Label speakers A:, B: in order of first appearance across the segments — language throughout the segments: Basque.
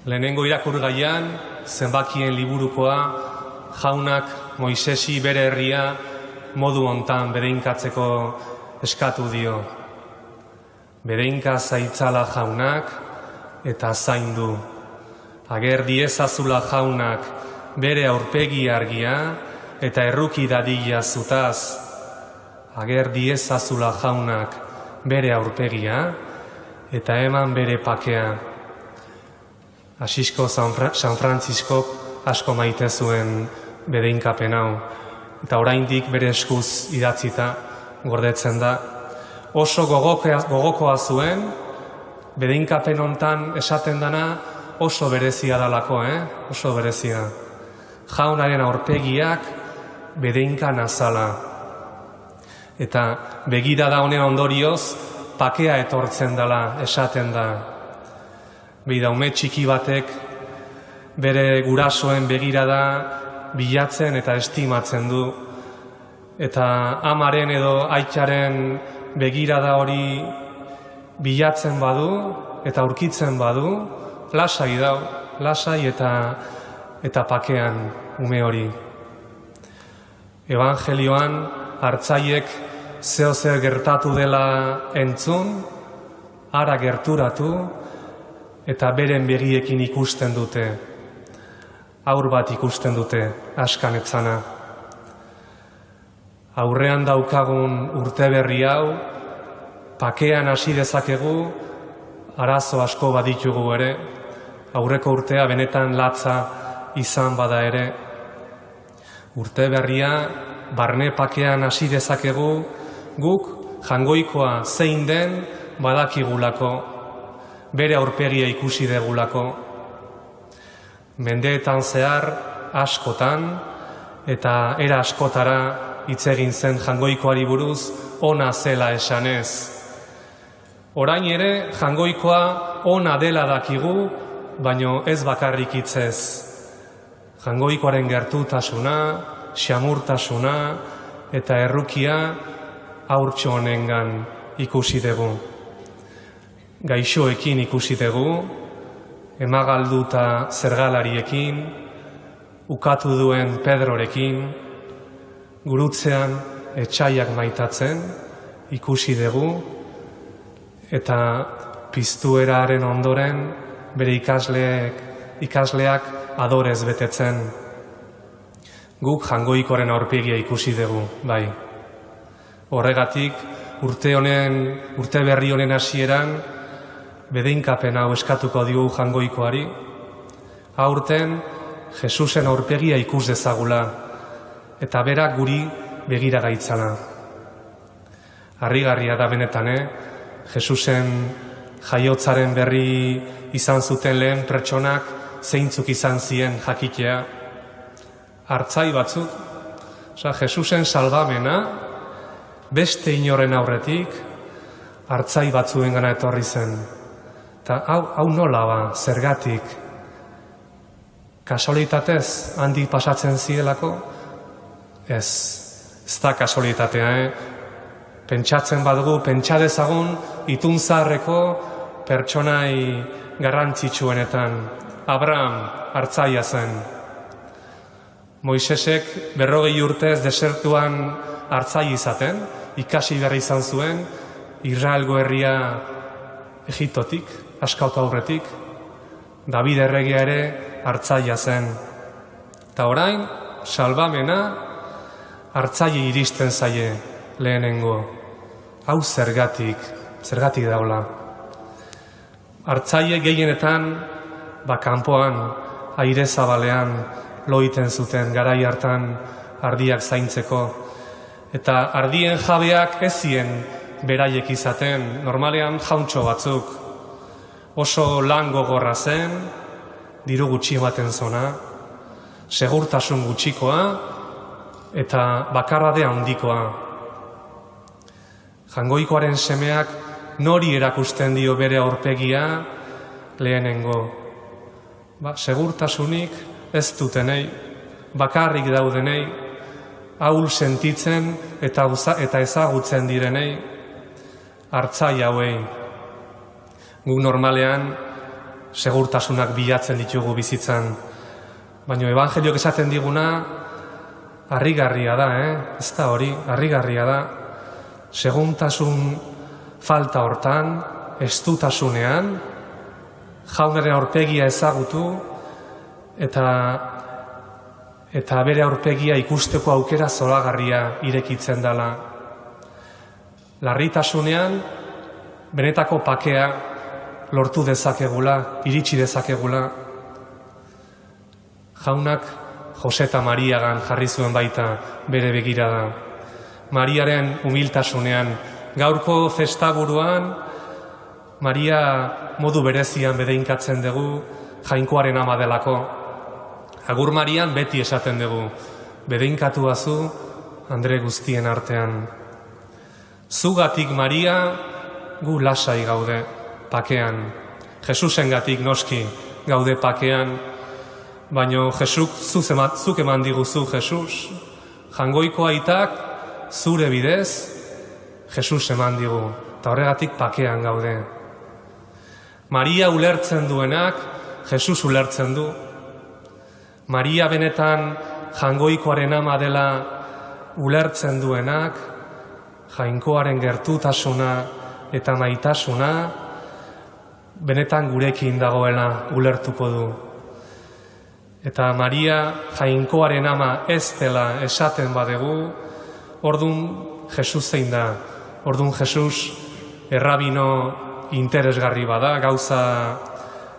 A: Lehenengo irakurgaian, zenbakien liburukoa, jaunak Moisesi bere herria modu hontan bedeinkatzeko eskatu dio. Bedeinka zaitzala jaunak eta zaindu. Ager diezazula jaunak bere aurpegi argia eta erruki dadila zutaz. Ager diezazula jaunak bere aurpegia eta eman bere pakea. Asisko San Francisco asko maite zuen bedeinkapen hau. Eta oraindik bere eskuz idatzita gordetzen da. Oso gogokoa zuen, bedeinkapen hontan esaten dana oso berezia dalako, oso berezia. Jaunaren aurpegiak bedeinka nazala. Eta begirada honen ondorioz, pakea etortzen dela, esaten da. Ume txiki batek bere gurasoen begirada bilatzen eta estimatzen du. Eta amaren edo aitaren begirada hori bilatzen badu eta aurkitzen badu, lasai dau, lasai eta pakean ume hori. Evangelioan hartzaiek zeo zer gertatu dela entzun, hara gerturatu, eta beren begiekin ikusten dute. Haur bat ikusten dute, askan etzana. Aurrean daukagun urte berri hau, pakean hasi dezakegu, arazo asko baditugu ere, aurreko urtea benetan latza izan bada ere. Urte berria, barne pakean hasi dezakegu, guk jangoikoa zein den badakigulako, bere aurpegia ikusi degulako. Mendeetan zehar askotan eta era askotara hitz egin zen jangoikoari buruz ona zela esanez. Orain ere jangoikoa ona dela dakigu, baino ez bakarrik hitzez. Jangoikoaren gertutasuna, xamurtasuna eta errukia haurtxo honengan ikusi dugu. Gaixoekin ikusi dugu, emagalduta zergalariekin, ukatu duen Pedrorekin, gurutzean etxaiak maitatzen ikusi dugu, eta piztueraren ondoren bere ikasleak adorez betetzen. Guk jangoikoaren aurpegia ikusi dugu, bai. Horregatik, urte berri honen hasieran, bedeinkapen hau eskatuko digu jangoikoari. Aurten, Jesusen aurpegia ikus dezagula, eta berak guri begira gaitzala. Harrigarria da benetan, Jesusen jaiotzaren berri izan zuten lehen pertsonak zeintzuk izan ziren jakitea. Hartzai batzuk, Jesusen salbamena, beste inoren aurretik, hartzai batzuengana etorri zen. Eta hau nola ba, zergatik? Kasualitatez handi pasatzen zielako? Ez da kasualitatea, Pentsatzen badugu, pentsa dezagun itunzarreko pertsonai garrantzitsuenetan. Abraham hartzaia zen. Moisesek 40 urtez desertuan hartzai izaten, ikasi behar izan zuen, Israelgo herria Egiptotik, askauta aurretik, David erregea ere hartzaia zen. Eta orain, salbamena hartzaile iristen zaie lehenengo. Hau zergatik daula. Hartzaile gehienetan, kanpoan, aire zabalean, loiten zuten garai hartan ardiak zaintzeko. Eta ardien jabeak ez zien beraiek izaten, normalean jauntxo batzuk. Oso lan gogorra zen, diru gutxi ematen zona, segurtasun gutxikoa eta bakarrade handikoa. Jangoikoaren semeak nori erakusten dio bere aurpegia lehenengo. Segurtasunik ez dutenei, bakarrik daudenei, ahul sentitzen eta ezagutzen direnei, hartzai hauei. Guk normalean segurtasunak bilatzen ditugu bizitzan. Baina evangelioak esaten diguna, harrigarria da, ez da hori, harrigarria da. Seguntasun falta hortan, estutasunean, jaunaren aurpegia ezagutu, eta bere aurpegia ikusteko aukera zoragarria irekitzen dela. Larritasunean, benetako pakea lortu dezakegula, iritsi dezakegula. Jaunak Jose eta Mariagan jarri zuen baita bere begirada. Mariaren humiltasunean, gaurko festaburuan, Maria modu berezian bedeinkatzen dugu Jainkoaren ama delako. Agur Marian beti esaten dugu, bedeinkatu azu andre guztien artean. Zugatik Maria gu lasai gaude pakean. Jesusengatik noski gaude pakean, baino zuk eman diguzu Jesus. Jangoiko aitak zure bidez Jesus eman digu, eta horregatik pakean gaude. Maria ulertzen duenak Jesus ulertzen du. Maria benetan Jangoikoaren ama dela ulertzen duenak Jainkoaren gertutasuna eta maitasuna benetan gurekin dagoela ulertuko du. Eta Maria Jainkoaren ama ez dela esaten badegu, ordun Jesus zein da. Ordun Jesus errabino interesgarri bada, gauza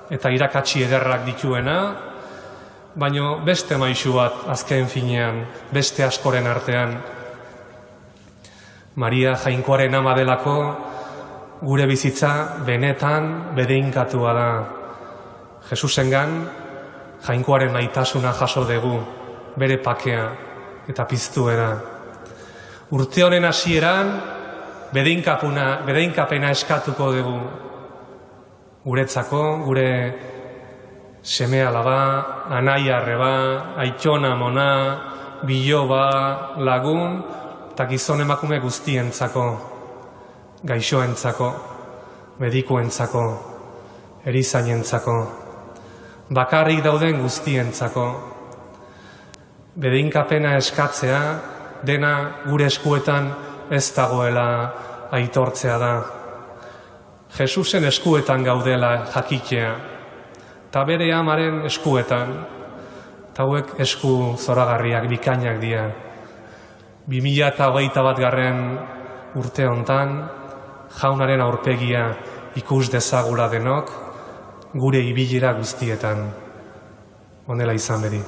A: eta irakatsi ederrak dituena, baino beste maisu bat azken finean, beste askoren artean. Maria Jainkoaren ama delako gure bizitza benetan bedeinkatua da. Jesusengan Jainkoaren maitasuna jaso dugu, bere pakea eta piztuera. Urte honen hasieran bedeinkapena eskatuko dugu. Guretzako, gure seme alaba, anaia arreba, aitona mona, biloba, lagun, eta gizon emakume guztientzako, gaixoentzako, medikuentzako, erizainentzako, bakarrik dauden guztientzako. Bedeinkapena eskatzea, dena gure eskuetan ez dagoela aitortzea da. Jesusen eskuetan gaudela jakitea, eta bere amaren eskuetan, eta hauek esku zoragarriak, bikainak dira. 2021 urte hontan, Jaunaren aurpegia ikus dezagula denok, gure ibilera guztietan. Honela izan bedi.